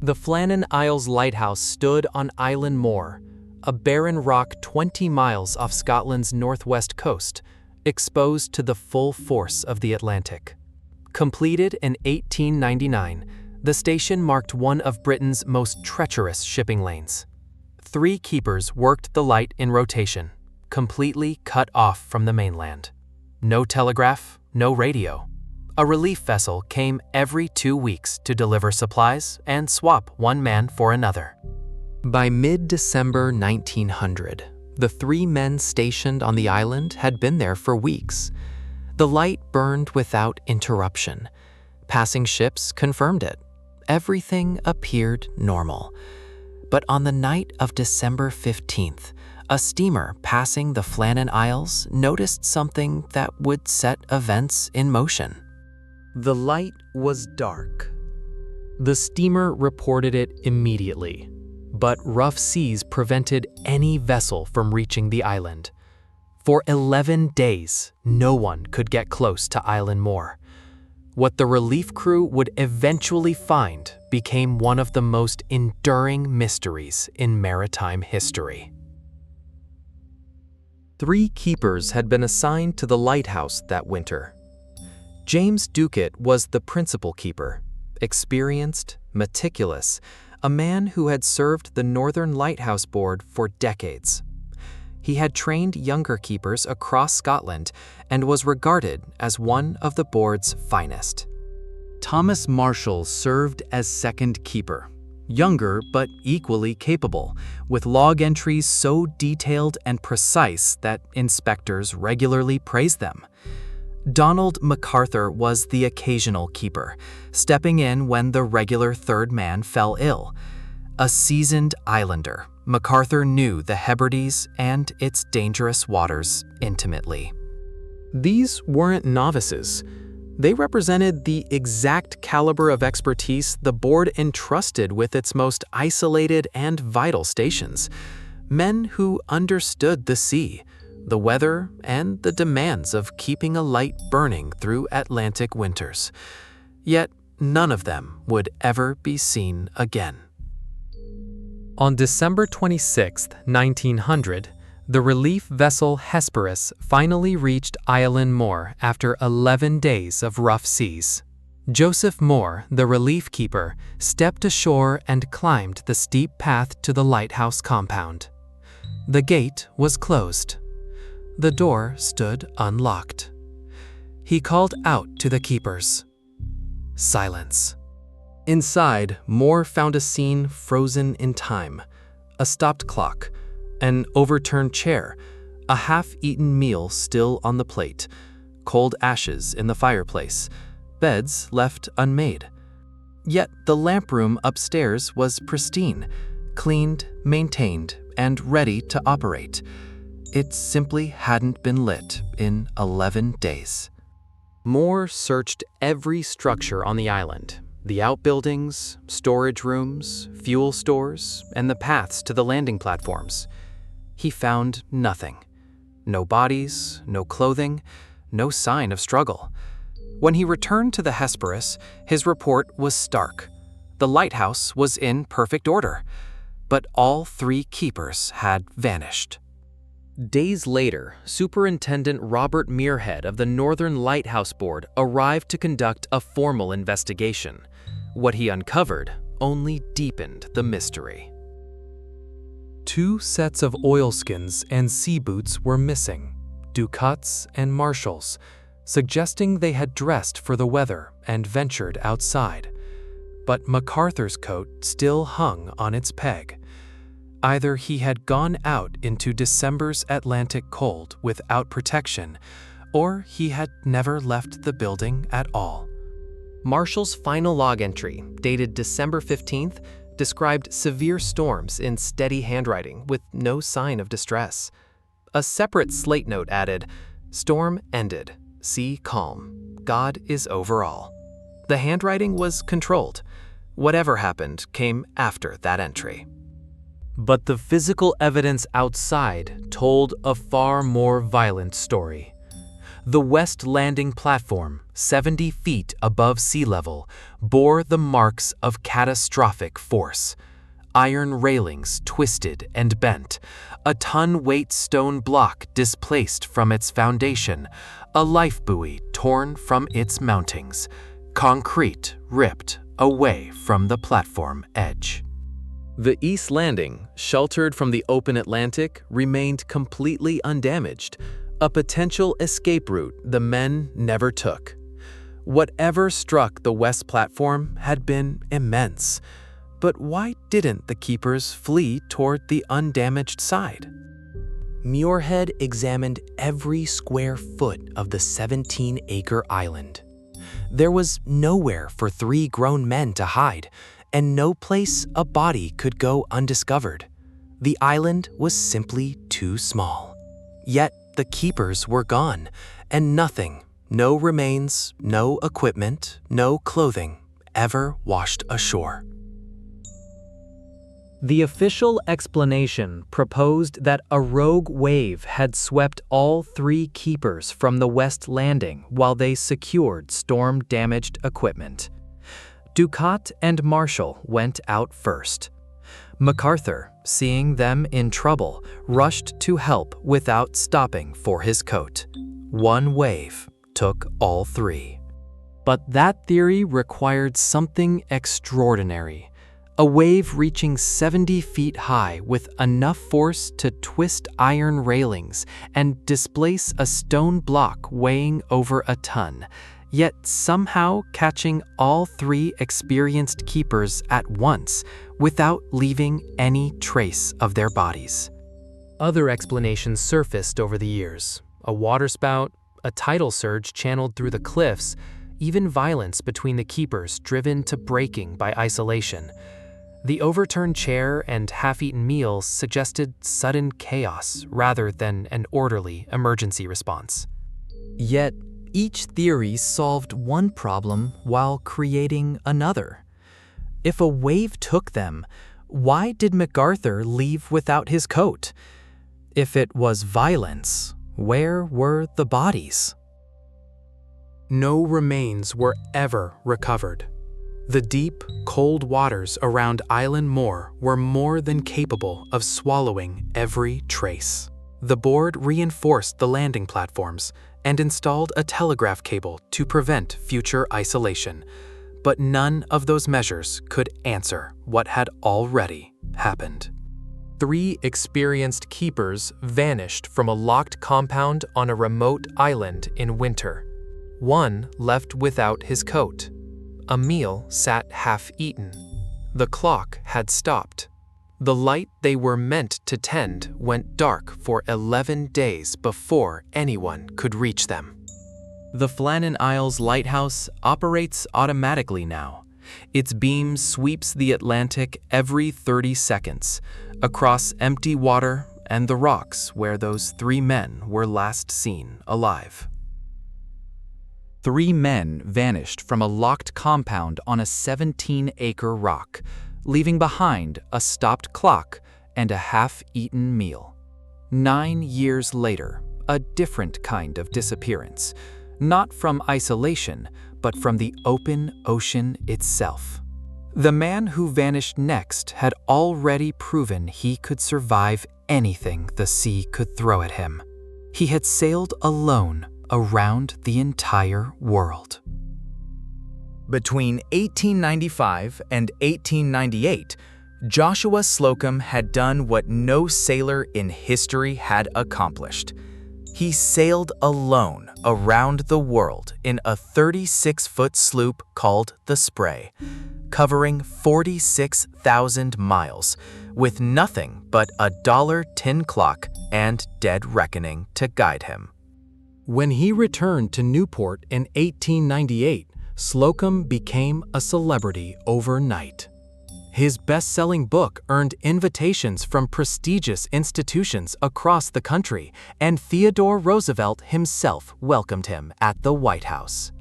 The Flannan Isles Lighthouse stood on Island Moor, a barren rock 20 miles off Scotland's northwest coast, exposed to the full force of the Atlantic. Completed in 1899, the station marked one of Britain's most treacherous shipping lanes. 3 keepers worked the light in rotation, completely cut off from the mainland. No telegraph, no radio. A relief vessel came every 2 weeks to deliver supplies and swap one man for another. By mid-December 1900, the 3 men stationed on the island had been there for weeks. The light burned without interruption. Passing ships confirmed it. Everything appeared normal. But on the night of December 15th, a steamer passing the Flannan Isles noticed something that would set events in motion. The light was dark. The steamer reported it immediately, but rough seas prevented any vessel from reaching the island. For 11 days, no one could get close to Island Moor. What the relief crew would eventually find became one of the most enduring mysteries in maritime history. 3 keepers had been assigned to the lighthouse that winter. James Ducat was the principal keeper, experienced, meticulous, a man who had served the Northern Lighthouse Board for decades. He had trained younger keepers across Scotland and was regarded as one of the board's finest. Thomas Marshall served as second keeper, younger but equally capable, with log entries so detailed and precise that inspectors regularly praised them. Donald MacArthur was the occasional keeper, stepping in when the regular third man fell ill. A seasoned islander, MacArthur knew the Hebrides and its dangerous waters intimately. These weren't novices. They represented the exact caliber of expertise the board entrusted with its most isolated and vital stations. Men who understood the sea, the weather, and the demands of keeping a light burning through Atlantic winters. Yet none of them would ever be seen again. On December 26, 1900, the relief vessel Hesperus finally reached Island Moor after 11 days of rough seas. Joseph Moore, the relief keeper, stepped ashore and climbed the steep path to the lighthouse compound. The gate was closed. The door stood unlocked. He called out to the keepers. Silence. Inside, Moore found a scene frozen in time. A stopped clock, an overturned chair, a half-eaten meal still on the plate, cold ashes in the fireplace, beds left unmade. Yet the lamp room upstairs was pristine, cleaned, maintained, and ready to operate. It simply hadn't been lit in 11 days. Moore searched every structure on the island, the outbuildings, storage rooms, fuel stores, and the paths to the landing platforms. He found nothing. No bodies, no clothing, no sign of struggle. When he returned to the Hesperus, his report was stark. The lighthouse was in perfect order, but all 3 keepers had vanished. Days later, Superintendent Robert Muirhead of the Northern Lighthouse Board arrived to conduct a formal investigation. What he uncovered only deepened the mystery. 2 sets of oilskins and sea boots were missing, Ducats and Marshalls, suggesting they had dressed for the weather and ventured outside. But MacArthur's coat still hung on its peg. Either he had gone out into December's Atlantic cold without protection, or he had never left the building at all. Marshall's final log entry, dated December 15th, described severe storms in steady handwriting with no sign of distress. A separate slate note added, "Storm ended. Sea calm. God is over all." The handwriting was controlled. Whatever happened came after that entry. But the physical evidence outside told a far more violent story. The west landing platform, 70 feet above sea level, bore the marks of catastrophic force. Iron railings twisted and bent, a ton-weight stone block displaced from its foundation, a life buoy torn from its mountings, concrete ripped away from the platform edge. The east landing, sheltered from the open Atlantic, remained completely undamaged, a potential escape route the men never took. Whatever struck the west platform had been immense. But why didn't the keepers flee toward the undamaged side? Muirhead examined every square foot of the 17-acre island. There was nowhere for 3 grown men to hide, and no place a body could go undiscovered. The island was simply too small. Yet the keepers were gone, and nothing, no remains, no equipment, no clothing, ever washed ashore. The official explanation proposed that a rogue wave had swept all 3 keepers from the west landing while they secured storm-damaged equipment. Ducat and Marshall went out first. MacArthur, seeing them in trouble, rushed to help without stopping for his coat. One wave took all 3. But that theory required something extraordinary. A wave reaching 70 feet high with enough force to twist iron railings and displace a stone block weighing over a ton, yet somehow catching all 3 experienced keepers at once without leaving any trace of their bodies. Other explanations surfaced over the years: a waterspout, a tidal surge channeled through the cliffs, even violence between the keepers driven to breaking by isolation. The overturned chair and half-eaten meals suggested sudden chaos rather than an orderly emergency response. Yet, each theory solved one problem while creating another. If a wave took them, why did MacArthur leave without his coat? If it was violence, where were the bodies? No remains were ever recovered. The deep, cold waters around Island Moor were more than capable of swallowing every trace. The board reinforced the landing platforms and installed a telegraph cable to prevent future isolation, but none of those measures could answer what had already happened. 3 experienced keepers vanished from a locked compound on a remote island in winter. One left without his coat. A meal sat half-eaten. The clock had stopped. The light they were meant to tend went dark for 11 days before anyone could reach them. The Flannan Isles Lighthouse operates automatically now. Its beam sweeps the Atlantic every 30 seconds, across empty water and the rocks where those 3 men were last seen alive. 3 men vanished from a locked compound on a 17-acre rock, leaving behind a stopped clock and a half-eaten meal. 9 years later, a different kind of disappearance, not from isolation, but from the open ocean itself. The man who vanished next had already proven he could survive anything the sea could throw at him. He had sailed alone around the entire world. Between 1895 and 1898, Joshua Slocum had done what no sailor in history had accomplished. He sailed alone around the world in a 36-foot sloop called the Spray, covering 46,000 miles, with nothing but a $1 tin clock and dead reckoning to guide him. When he returned to Newport in 1898, Slocum became a celebrity overnight. His best-selling book earned invitations from prestigious institutions across the country, and Theodore Roosevelt himself welcomed him at the White House.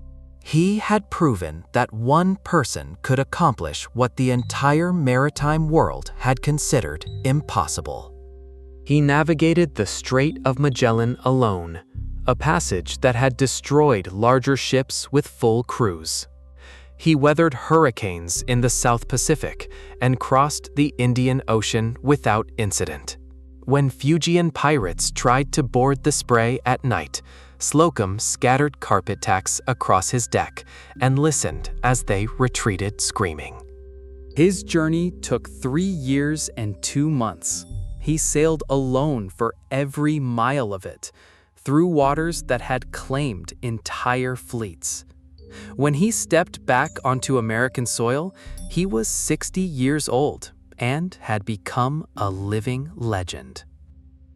He had proven that one person could accomplish what the entire maritime world had considered impossible. He navigated the Strait of Magellan alone, a passage that had destroyed larger ships with full crews. He weathered hurricanes in the South Pacific and crossed the Indian Ocean without incident. When Fuegian pirates tried to board the Spray at night, Slocum scattered carpet tacks across his deck and listened as they retreated screaming. His journey took 3 years and 2 months. He sailed alone for every mile of it, through waters that had claimed entire fleets. When he stepped back onto American soil, he was 60 years old and had become a living legend.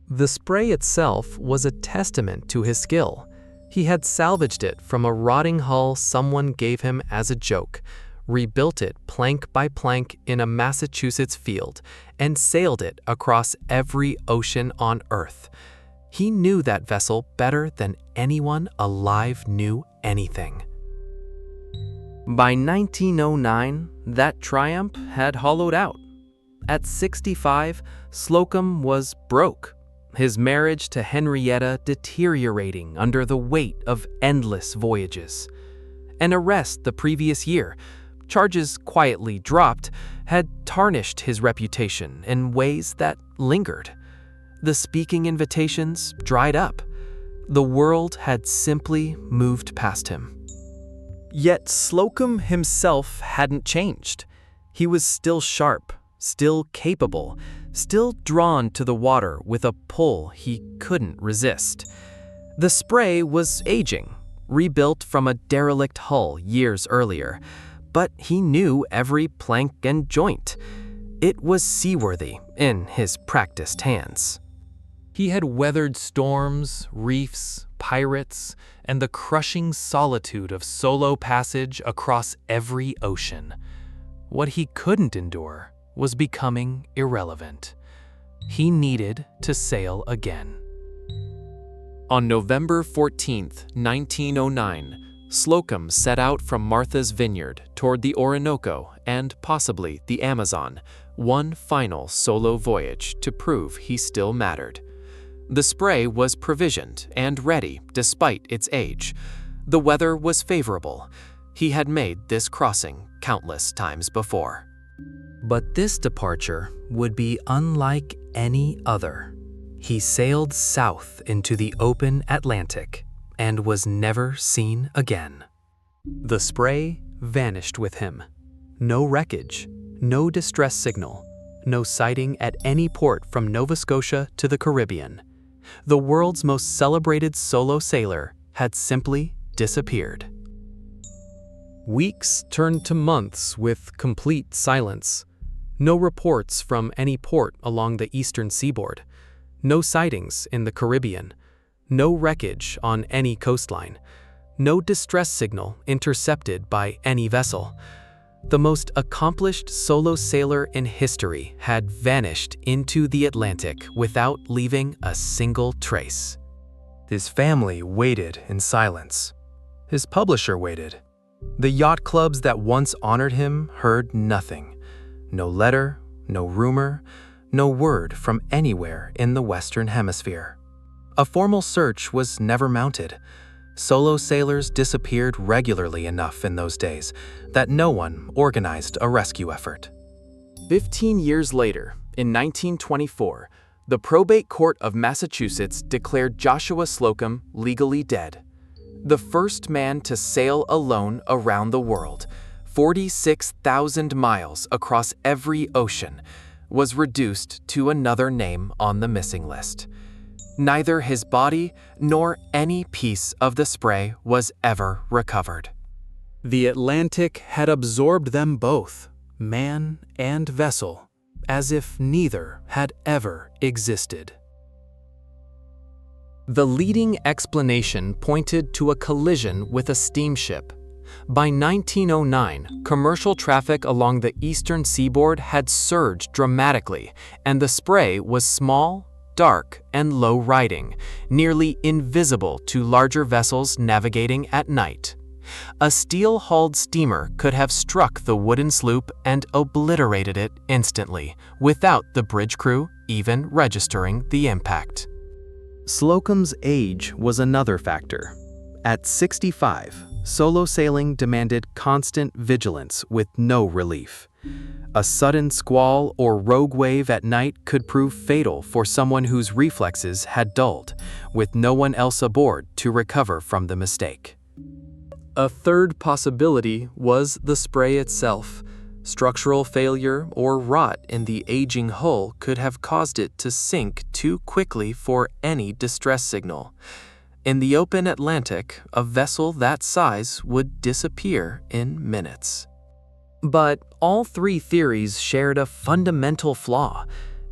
The Spray itself was a testament to his skill. He had salvaged it from a rotting hull someone gave him as a joke, rebuilt it plank by plank in a Massachusetts field, and sailed it across every ocean on Earth. He knew that vessel better than anyone alive knew anything. By 1909, that triumph had hollowed out. At 65, Slocum was broke, his marriage to Henrietta deteriorating under the weight of endless voyages. An arrest the previous year, charges quietly dropped, had tarnished his reputation in ways that lingered. The speaking invitations dried up. The world had simply moved past him. Yet Slocum himself hadn't changed. He was still sharp, still capable, still drawn to the water with a pull he couldn't resist. The Spray was aging, rebuilt from a derelict hull years earlier, but he knew every plank and joint. It was seaworthy in his practiced hands. He had weathered storms, reefs, pirates, and the crushing solitude of solo passage across every ocean. What he couldn't endure was becoming irrelevant. He needed to sail again. On November 14, 1909, Slocum set out from Martha's Vineyard toward the Orinoco and possibly the Amazon, one final solo voyage to prove he still mattered. The Spray was provisioned and ready despite its age. The weather was favorable. He had made this crossing countless times before. But this departure would be unlike any other. He sailed south into the open Atlantic and was never seen again. The Spray vanished with him. No wreckage, no distress signal, no sighting at any port from Nova Scotia to the Caribbean. The world's most celebrated solo sailor had simply disappeared. Weeks turned to months with complete silence. No reports from any port along the eastern seaboard. No sightings in the Caribbean. No wreckage on any coastline. No distress signal intercepted by any vessel. The most accomplished solo sailor in history had vanished into the Atlantic without leaving a single trace. His family waited in silence. His publisher waited. The yacht clubs that once honored him heard nothing. No letter, no rumor, no word from anywhere in the Western Hemisphere. A formal search was never mounted. Solo sailors disappeared regularly enough in those days that no one organized a rescue effort. 15 years later, in 1924, the probate court of Massachusetts declared Joshua Slocum legally dead. The first man to sail alone around the world, 46,000 miles across every ocean, was reduced to another name on the missing list. Neither his body nor any piece of the Spray was ever recovered. The Atlantic had absorbed them both, man and vessel, as if neither had ever existed. The leading explanation pointed to a collision with a steamship. By 1909, commercial traffic along the eastern seaboard had surged dramatically, and the Spray was small, dark, and low-riding, nearly invisible to larger vessels navigating at night. A steel-hulled steamer could have struck the wooden sloop and obliterated it instantly, without the bridge crew even registering the impact. Slocum's age was another factor. At 65, solo sailing demanded constant vigilance with no relief. A sudden squall or rogue wave at night could prove fatal for someone whose reflexes had dulled, with no one else aboard to recover from the mistake. A third possibility was the spray itself. Structural failure or rot in the aging hull could have caused it to sink too quickly for any distress signal. In the open Atlantic, a vessel that size would disappear in minutes. But all three theories shared a fundamental flaw.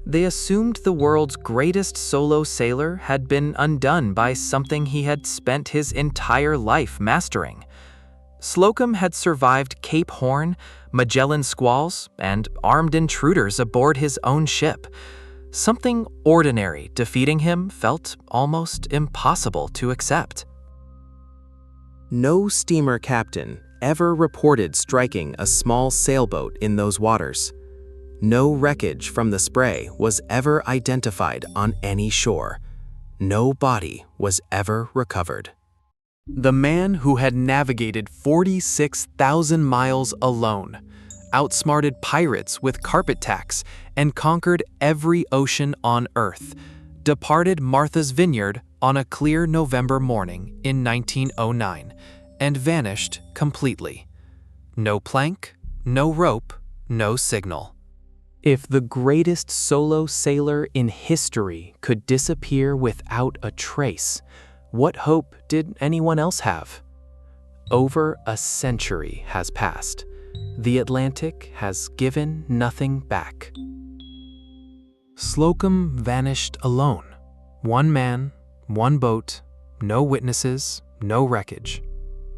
They assumed the world's greatest solo sailor had been undone by something he had spent his entire life mastering. Slocum had survived Cape Horn, Magellan squalls, and armed intruders aboard his own ship. Something ordinary defeating him felt almost impossible to accept. No steamer captain ever reported striking a small sailboat in those waters. No wreckage from the spray was ever identified on any shore. No body was ever recovered. The man who had navigated 46,000 miles alone, outsmarted pirates with carpet tacks, and conquered every ocean on Earth, departed Martha's Vineyard on a clear November morning in 1909 and vanished completely. No plank, no rope, no signal. If the greatest solo sailor in history could disappear without a trace, what hope did anyone else have? Over a century has passed. The Atlantic has given nothing back. Slocum vanished alone. One man, one boat, no witnesses, no wreckage.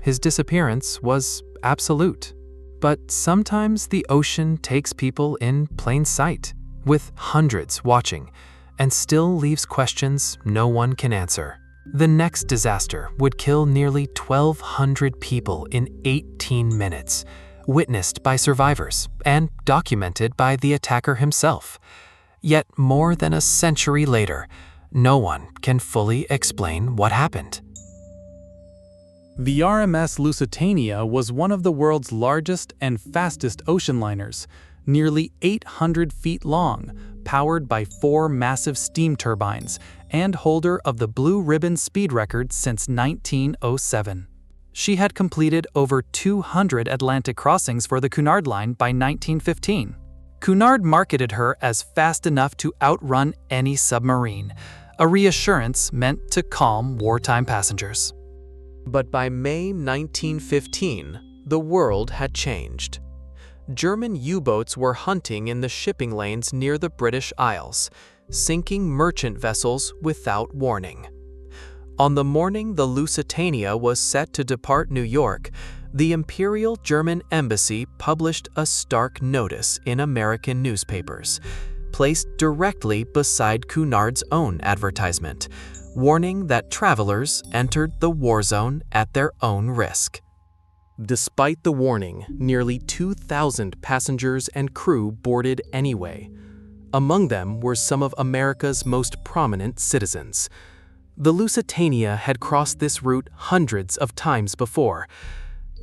His disappearance was absolute. But sometimes the ocean takes people in plain sight, with hundreds watching, and still leaves questions no one can answer. The next disaster would kill nearly 1,200 people in 18 minutes, witnessed by survivors and documented by the attacker himself. Yet more than a century later, no one can fully explain what happened. The RMS Lusitania was one of the world's largest and fastest ocean liners, nearly 800 feet long, powered by 4 massive steam turbines, and holder of the Blue Ribbon speed record since 1907. She had completed over 200 Atlantic crossings for the Cunard Line by 1915. Cunard marketed her as fast enough to outrun any submarine, a reassurance meant to calm wartime passengers. But by May 1915, the world had changed. German U-boats were hunting in the shipping lanes near the British Isles, sinking merchant vessels without warning. On the morning the Lusitania was set to depart New York, the Imperial German Embassy published a stark notice in American newspapers, placed directly beside Cunard's own advertisement, warning that travelers entered the war zone at their own risk. Despite the warning, nearly 2,000 passengers and crew boarded anyway. Among them were some of America's most prominent citizens. The Lusitania had crossed this route hundreds of times before.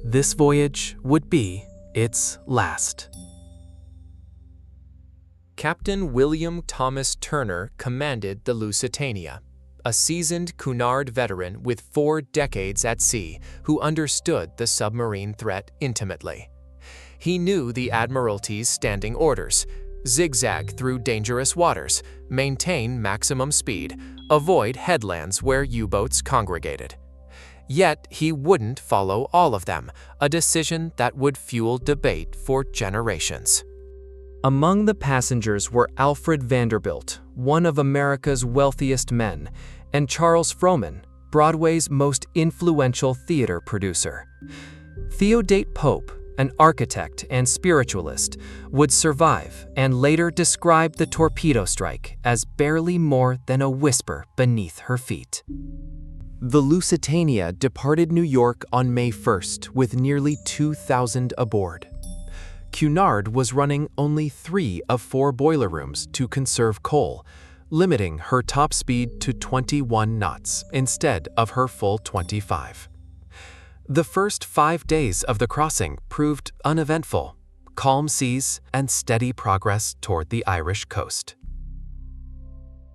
This voyage would be its last. Captain William Thomas Turner commanded the Lusitania, a seasoned Cunard veteran with 4 decades at sea who understood the submarine threat intimately. He knew the Admiralty's standing orders: zigzag through dangerous waters, maintain maximum speed, avoid headlands where U-boats congregated. Yet he wouldn't follow all of them, a decision that would fuel debate for generations. Among the passengers were Alfred Vanderbilt, one of America's wealthiest men, and Charles Frohman, Broadway's most influential theater producer. Theodate Pope, an architect and spiritualist, would survive and later describe the torpedo strike as barely more than a whisper beneath her feet. The Lusitania departed New York on May 1st with nearly 2,000 aboard. Cunard was running only 3 of 4 boiler rooms to conserve coal, limiting her top speed to 21 knots instead of her full 25. The first 5 days of the crossing proved uneventful, calm seas and steady progress toward the Irish coast.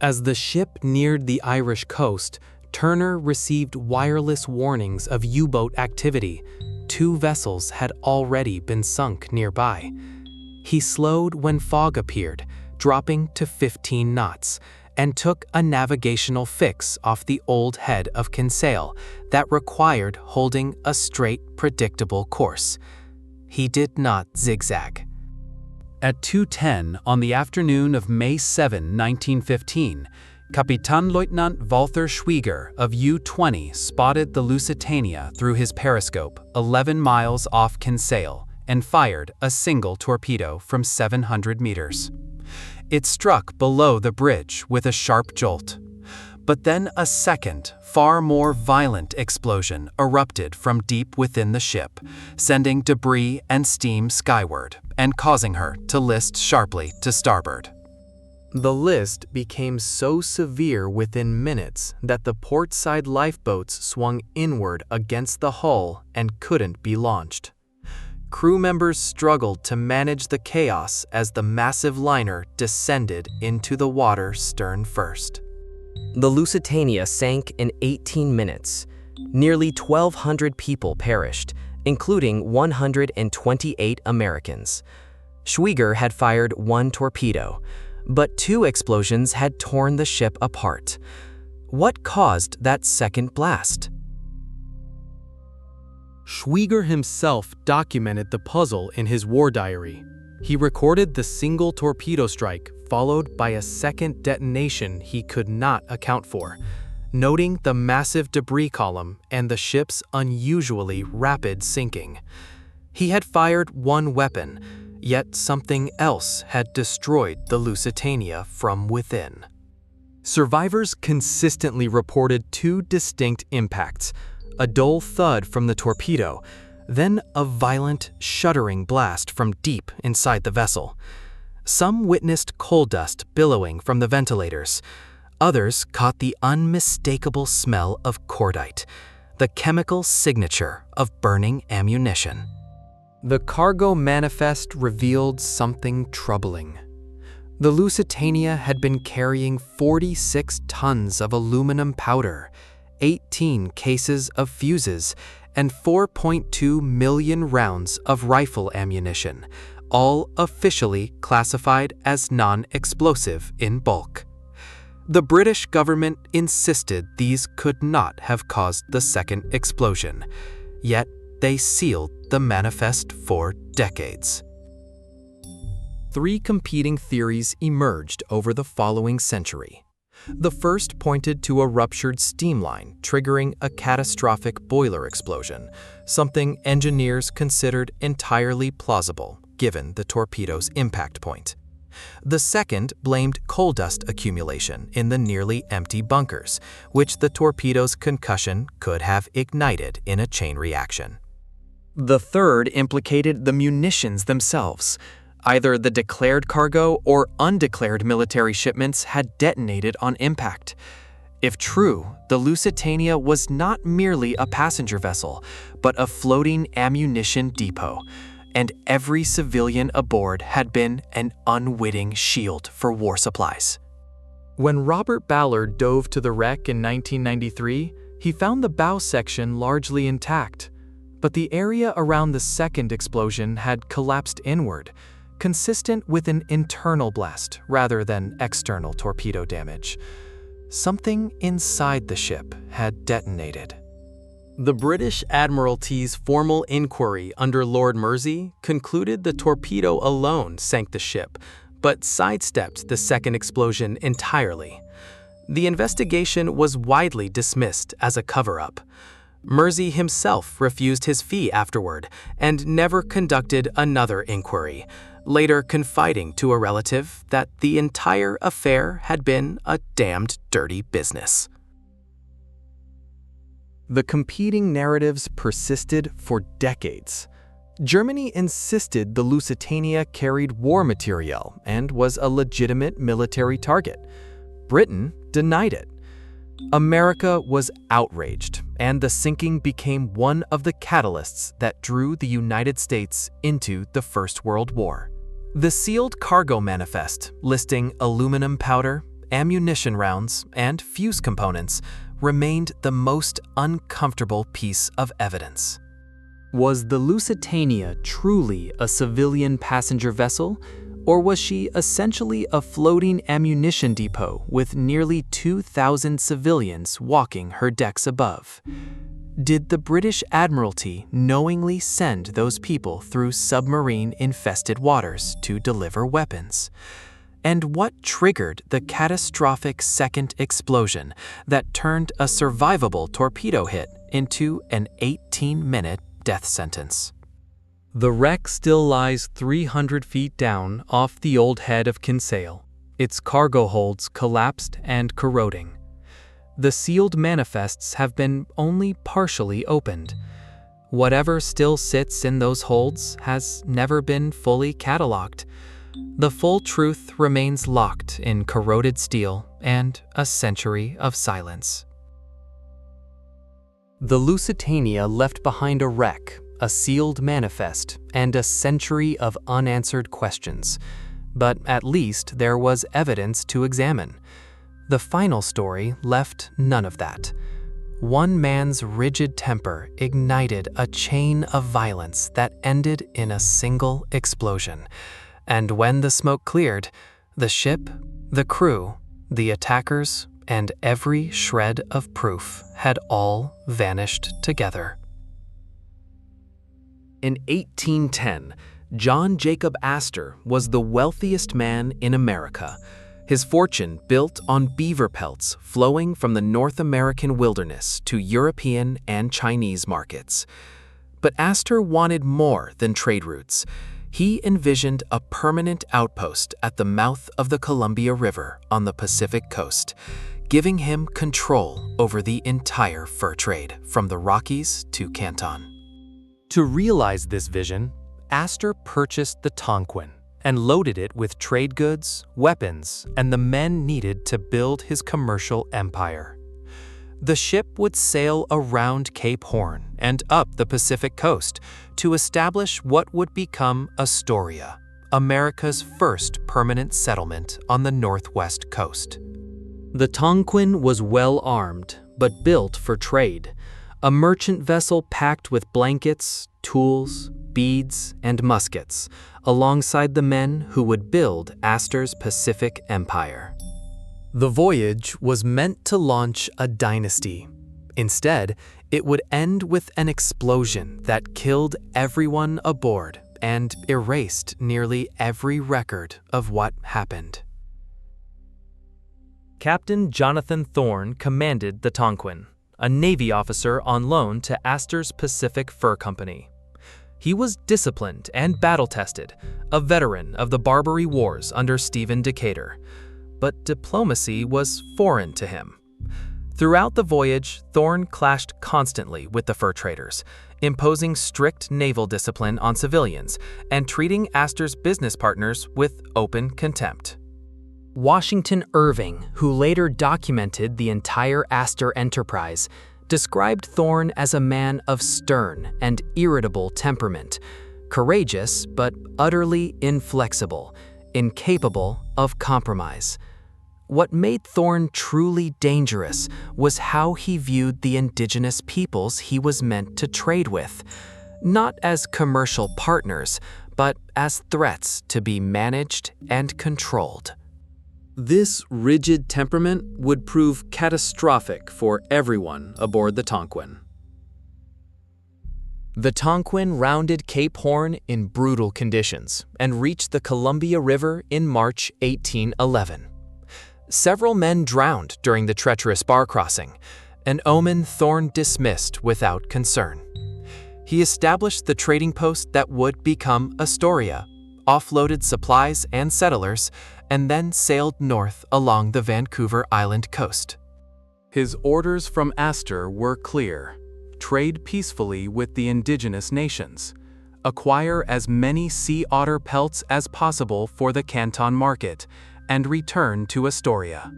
As the ship neared the Irish coast, Turner received wireless warnings of U-boat activity. 2 vessels had already been sunk nearby. He slowed when fog appeared, dropping to 15 knots, and took a navigational fix off the old head of Kinsale that required holding a straight, predictable course. He did not zigzag. At 2:10 on the afternoon of May 7, 1915, Kapitänleutnant Walter Schwieger of U-20 spotted the Lusitania through his periscope 11 miles off Kinsale and fired a single torpedo from 700 meters. It struck below the bridge with a sharp jolt. But then a second, far more violent explosion erupted from deep within the ship, sending debris and steam skyward and causing her to list sharply to starboard. The list became so severe within minutes that the port-side lifeboats swung inward against the hull and couldn't be launched. Crew members struggled to manage the chaos as the massive liner descended into the water stern first. The Lusitania sank in 18 minutes. Nearly 1,200 people perished, including 128 Americans. Schwieger had fired 1 torpedo, but 2 explosions had torn the ship apart. What caused that second blast? Schwieger himself documented the puzzle in his war diary. He recorded the single torpedo strike followed by a second detonation he could not account for, noting the massive debris column and the ship's unusually rapid sinking. He had fired 1 weapon, yet something else had destroyed the Lusitania from within. Survivors consistently reported 2 distinct impacts: a dull thud from the torpedo, then a violent, shuddering blast from deep inside the vessel. Some witnessed coal dust billowing from the ventilators. Others caught the unmistakable smell of cordite, the chemical signature of burning ammunition. The cargo manifest revealed something troubling. The Lusitania had been carrying 46 tons of aluminum powder, 18 cases of fuses, and 4.2 million rounds of rifle ammunition, all officially classified as non-explosive in bulk. The British government insisted these could not have caused the second explosion, yet they sealed the manifest for decades. 3 competing theories emerged over the following century. The first pointed to a ruptured steam line triggering a catastrophic boiler explosion, something engineers considered entirely plausible given the torpedo's impact point. The second blamed coal dust accumulation in the nearly empty bunkers, which the torpedo's concussion could have ignited in a chain reaction. The third implicated the munitions themselves. Either the declared cargo or undeclared military shipments had detonated on impact. If true, the Lusitania was not merely a passenger vessel, but a floating ammunition depot, and every civilian aboard had been an unwitting shield for war supplies. When Robert Ballard dove to the wreck in 1993, he found the bow section largely intact, but the area around the second explosion had collapsed inward, consistent with an internal blast rather than external torpedo damage. Something inside the ship had detonated. The British Admiralty's formal inquiry under Lord Mersey concluded the torpedo alone sank the ship, but sidestepped the second explosion entirely. The investigation was widely dismissed as a cover-up. Mersey himself refused his fee afterward and never conducted another inquiry, later confiding to a relative that the entire affair had been a damned dirty business. The competing narratives persisted for decades. Germany insisted the Lusitania carried war material and was a legitimate military target. Britain denied it. America was outraged, and the sinking became one of the catalysts that drew the United States into the First World War. The sealed cargo manifest, listing aluminum powder, ammunition rounds, and fuse components, remained the most uncomfortable piece of evidence. Was the Lusitania truly a civilian passenger vessel, or was she essentially a floating ammunition depot with nearly 2,000 civilians walking her decks above? Did the British Admiralty knowingly send those people through submarine-infested waters to deliver weapons? And what triggered the catastrophic second explosion that turned a survivable torpedo hit into an 18-minute death sentence? The wreck still lies 300 feet down off the old head of Kinsale, its cargo holds collapsed and corroding. The sealed manifests have been only partially opened. Whatever still sits in those holds has never been fully catalogued. The full truth remains locked in corroded steel and a century of silence. The Lusitania left behind a wreck, a sealed manifest, and a century of unanswered questions. But at least there was evidence to examine. The final story left none of that. One man's rigid temper ignited a chain of violence that ended in a single explosion. And when the smoke cleared, the ship, the crew, the attackers, and every shred of proof had all vanished together. In 1810, John Jacob Astor was the wealthiest man in America. His fortune built on beaver pelts flowing from the North American wilderness to European and Chinese markets. But Astor wanted more than trade routes. He envisioned a permanent outpost at the mouth of the Columbia River on the Pacific coast, giving him control over the entire fur trade from the Rockies to Canton. To realize this vision, Astor purchased the Tonquin and loaded it with trade goods, weapons, and the men needed to build his commercial empire. The ship would sail around Cape Horn and up the Pacific coast to establish what would become Astoria, America's first permanent settlement on the northwest coast. The Tonquin was well armed, but built for trade. A merchant vessel packed with blankets, tools, beads, and muskets, alongside the men who would build Astor's Pacific Empire. The voyage was meant to launch a dynasty. Instead, it would end with an explosion that killed everyone aboard and erased nearly every record of what happened. Captain Jonathan Thorne commanded the Tonquin, a Navy officer on loan to Astor's Pacific Fur Company. He was disciplined and battle-tested, a veteran of the Barbary Wars under Stephen Decatur, but diplomacy was foreign to him. Throughout the voyage, Thorne clashed constantly with the fur traders, imposing strict naval discipline on civilians and treating Astor's business partners with open contempt. Washington Irving, who later documented the entire Astor enterprise, described Thorne as a man of stern and irritable temperament, courageous but utterly inflexible, incapable of compromise. What made Thorne truly dangerous was how he viewed the indigenous peoples he was meant to trade with, not as commercial partners, but as threats to be managed and controlled. This rigid temperament would prove catastrophic for everyone aboard the Tonquin. The Tonquin rounded Cape Horn in brutal conditions and reached the Columbia River in March 1811. Several men drowned during the treacherous bar crossing, an omen Thorne dismissed without concern. He established the trading post that would become Astoria, offloaded supplies and settlers, and then sailed north along the Vancouver Island coast. His orders from Astor were clear: trade peacefully with the indigenous nations, acquire as many sea otter pelts as possible for the Canton market, and return to Astoria.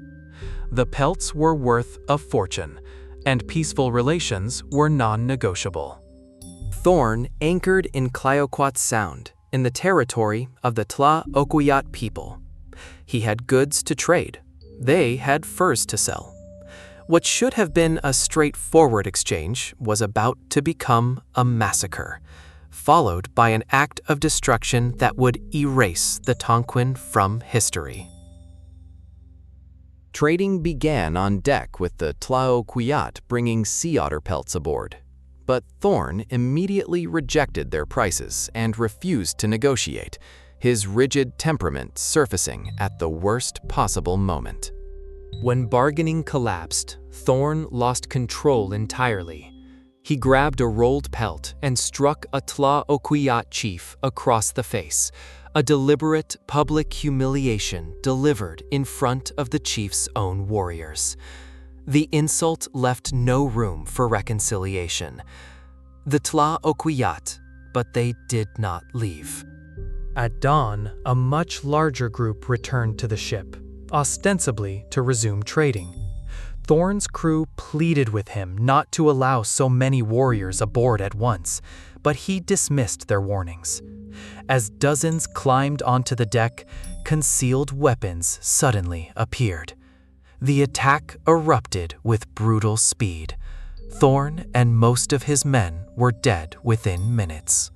The pelts were worth a fortune, and peaceful relations were non-negotiable. Thorn anchored in Clyoquot Sound, in the territory of the Tla-Oquiyat people. He had goods to trade. They had furs to sell. What should have been a straightforward exchange was about to become a massacre, followed by an act of destruction that would erase the Tonquin from history. Trading began on deck with the Tla-Oquiyat bringing sea otter pelts aboard. But Thorn immediately rejected their prices and refused to negotiate, his rigid temperament surfacing at the worst possible moment. When bargaining collapsed, Thorn lost control entirely. He grabbed a rolled pelt and struck a Tla-Oquiyat chief across the face, a deliberate public humiliation delivered in front of the chief's own warriors. The insult left no room for reconciliation. The Tla-Oquiyat, but they did not leave. At dawn, a much larger group returned to the ship, ostensibly to resume trading. Thorn's crew pleaded with him not to allow so many warriors aboard at once, but he dismissed their warnings. As dozens climbed onto the deck, concealed weapons suddenly appeared. The attack erupted with brutal speed. Thorn and most of his men were dead within minutes.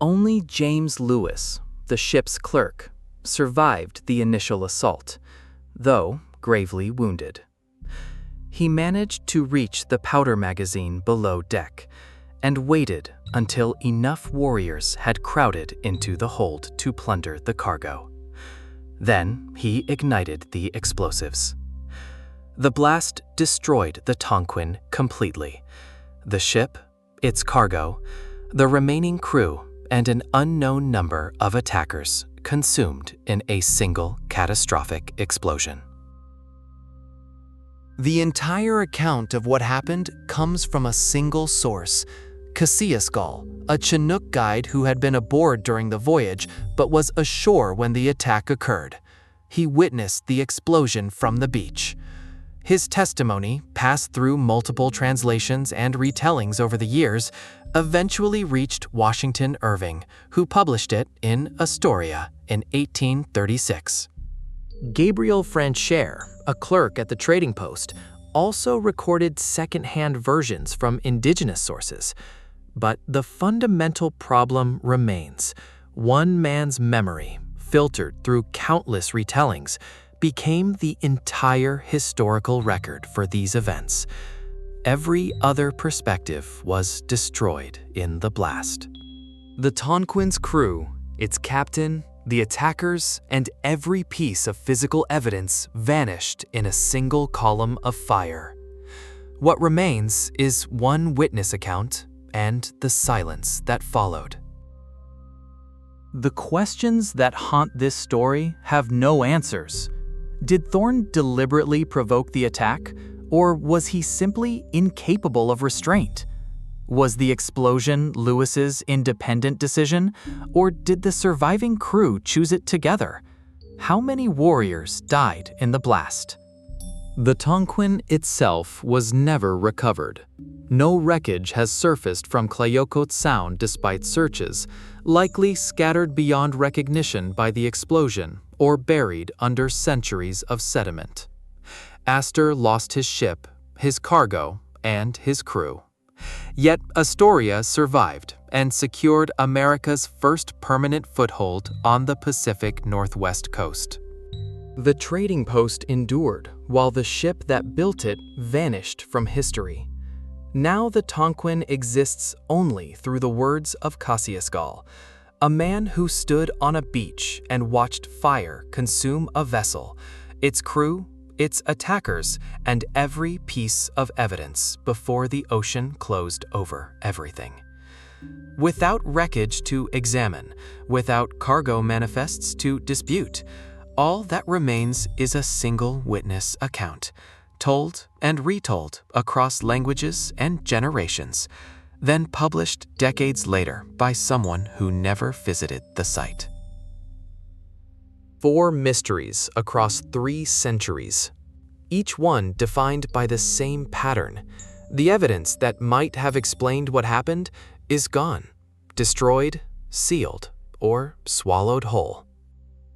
Only James Lewis, the ship's clerk, survived the initial assault, though gravely wounded. He managed to reach the powder magazine below deck and waited until enough warriors had crowded into the hold to plunder the cargo. Then he ignited the explosives. The blast destroyed the Tonquin completely. The ship, its cargo, the remaining crew, and an unknown number of attackers consumed in a single catastrophic explosion. The entire account of what happened comes from a single source, Cassiusgal, a Chinook guide who had been aboard during the voyage but was ashore when the attack occurred. He witnessed the explosion from the beach. His testimony, passed through multiple translations and retellings over the years, eventually reached Washington Irving, who published it in Astoria in 1836. Gabriel Francher, a clerk at the trading post, also recorded second-hand versions from indigenous sources. But the fundamental problem remains. One man's memory, filtered through countless retellings, became the entire historical record for these events. Every other perspective was destroyed in the blast. The Tonquin's crew, its captain, the attackers, and every piece of physical evidence vanished in a single column of fire. What remains is one witness account and the silence that followed. The questions that haunt this story have no answers. Did Thorn deliberately provoke the attack, or was he simply incapable of restraint? Was the explosion Lewis's independent decision, or did the surviving crew choose it together? How many warriors died in the blast? The Tonquin itself was never recovered. No wreckage has surfaced from Clyoquot Sound despite searches, likely scattered beyond recognition by the explosion or buried under centuries of sediment. Astor lost his ship, his cargo, and his crew. Yet Astoria survived and secured America's first permanent foothold on the Pacific Northwest coast. The trading post endured while the ship that built it vanished from history. Now the Tonquin exists only through the words of Cassiusgal, a man who stood on a beach and watched fire consume a vessel, its crew, its attackers, and every piece of evidence before the ocean closed over everything. Without wreckage to examine, without cargo manifests to dispute, all that remains is a single witness account, told and retold across languages and generations, then published decades later by someone who never visited the site. 4 mysteries across 3 centuries. each one defined by the same pattern. The evidence that might have explained what happened is gone, destroyed, sealed, or swallowed whole.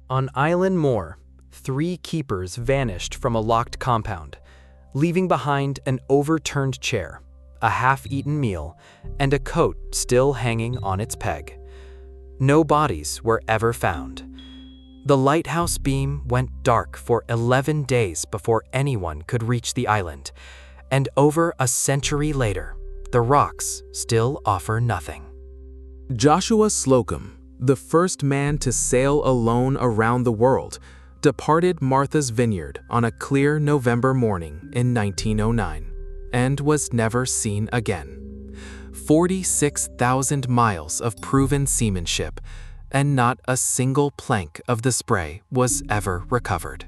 On Island Moor, 3 keepers vanished from a locked compound, leaving behind an overturned chair, a half-eaten meal, and a coat still hanging on its peg. No bodies were ever found. The lighthouse beam went dark for 11 days before anyone could reach the island, and over a century later, the rocks still offer nothing. Joshua Slocum, the first man to sail alone around the world, departed Martha's Vineyard on a clear November morning in 1909 and was never seen again. 46,000 miles of proven seamanship, and not a single plank of the spray was ever recovered.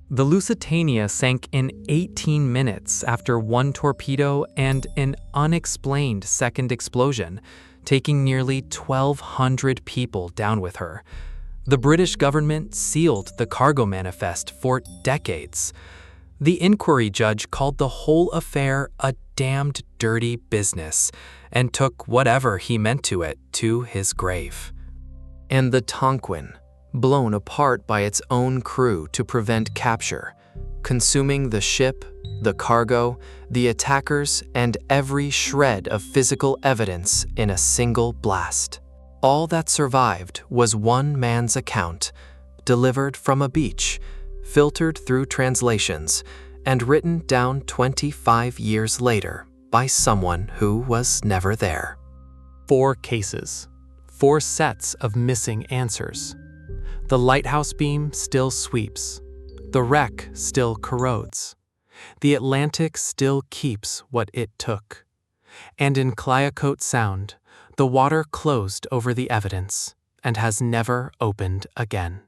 The Lusitania sank in 18 minutes after 1 torpedo and an unexplained second explosion, taking nearly 1,200 people down with her. The British government sealed the cargo manifest for decades. The inquiry judge called the whole affair a damned dirty business and took whatever he meant to it to his grave. And the Tonquin, blown apart by its own crew to prevent capture, consuming the ship, the cargo, the attackers, and every shred of physical evidence in a single blast. All that survived was one man's account, delivered from a beach, filtered through translations, and written down 25 years later by someone who was never there. 4 cases, 4 sets of missing answers. The lighthouse beam still sweeps. The wreck still corrodes. The Atlantic still keeps what it took. And in Clyacote Sound, the water closed over the evidence and has never opened again.